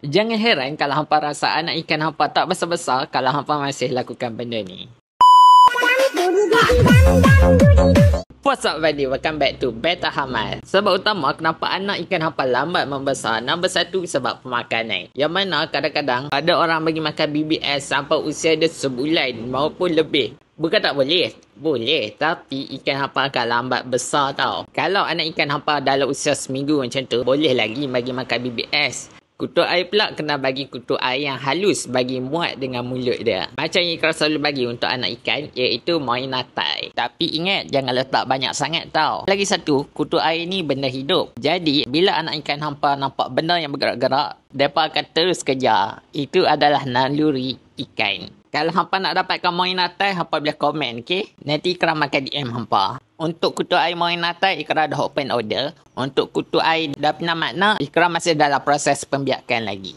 Jangan heran kalau hampa rasa anak ikan hampa tak besar-besar kalau hampa masih lakukan benda ni. What's up buddy, welcome back to Beta Hamal. Sebab utama kenapa anak ikan hampa lambat membesar, nombor satu sebab pemakanan. Yang mana kadang-kadang ada orang bagi makan BBS sampai usia dia sebulan maupun lebih. Bukan tak boleh? Boleh, tapi ikan hampa akan lambat besar tau. Kalau anak ikan hampa dalam usia seminggu macam tu, boleh lagi bagi makan BBS. Kutu air pula kena bagi kutu air yang halus bagi muat dengan mulut dia. Macam yang Ikra selalu bagi untuk anak ikan, iaitu moinatai. Tapi ingat, jangan letak banyak sangat tau. Lagi satu, kutu air ni benda hidup. Jadi, bila anak ikan hampa nampak benda yang bergerak-gerak, mereka akan terus kejar. Itu adalah naluri ikan. Kalau hampa nak dapatkan moinatai, hampa boleh komen, okey? Nanti Ikra makan DM hampa. Untuk kutu air moinatai, Ikra dah open order. Untuk kutu air dah pernah makna, Ikra masih dalam proses pembiakan lagi.